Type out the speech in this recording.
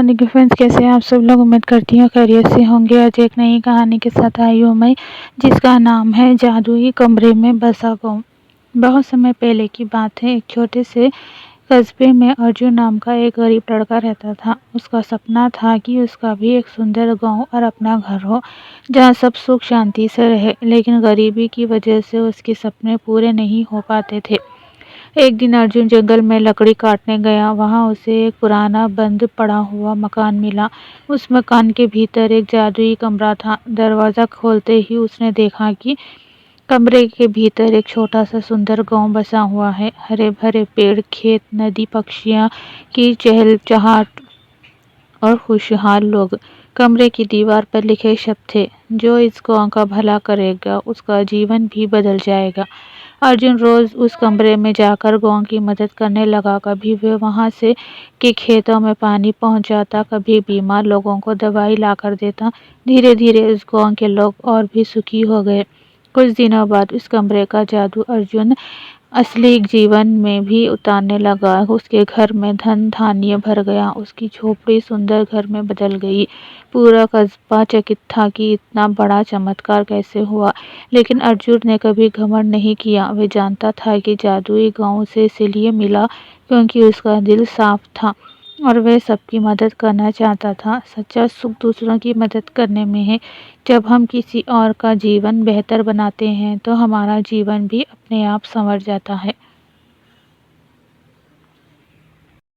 सोनी के फ्रेंड्स, कैसे हैं आप सब लोग। उम्मीद करती हूँ खैरियत से होंगे। आज एक नई कहानी के साथ आई हूँ मैं, जिसका नाम है जादुई कमरे में बसा गाँव। बहुत समय पहले की बात है। एक छोटे से कस्बे में अर्जुन नाम का एक गरीब लड़का रहता था। उसका सपना था कि उसका भी एक सुंदर गांव और अपना घर हो, जहाँ सब सुख शांति से रहे। लेकिन गरीबी की वजह से उसके सपने पूरे नहीं हो पाते थे। एक दिन अर्जुन जंगल में लकड़ी काटने गया। वहां उसे एक पुराना बंद पड़ा हुआ मकान मिला। उस मकान के भीतर एक जादुई कमरा था। दरवाजा खोलते ही उसने देखा कि कमरे के भीतर एक छोटा सा सुंदर गांव बसा हुआ है। हरे भरे पेड़, खेत, नदी, पक्षियां की चहलपहट और खुशहाल लोग। कमरे की दीवार पर लिखे शब्द थे, जो इस गांव का भला करेगा उसका जीवन भी बदल जाएगा। अर्जुन रोज उस कमरे में जाकर गांव की मदद करने लगा। कभी वह वहां से के खेतों में पानी पहुंचाता, कभी बीमार लोगों को दवाई लाकर देता। धीरे धीरे उस गांव के लोग और भी सुखी हो गए। कुछ दिनों बाद उस कमरे का जादू अर्जुन असली जीवन में भी उतारने लगा। उसके घर में धन धान्य भर गया। उसकी झोपड़ी सुंदर घर में बदल गई। पूरा कस्बा चकित था कि इतना बड़ा चमत्कार कैसे हुआ। लेकिन अर्जुन ने कभी घमंड नहीं किया। वह जानता था कि जादुई गांव से इसलिए मिला क्योंकि उसका दिल साफ था और वह सबकी मदद करना चाहता था। सच्चा सुख दूसरों की मदद करने में है। जब हम किसी और का जीवन बेहतर बनाते हैं तो हमारा जीवन भी अपने आप संवर जाता है।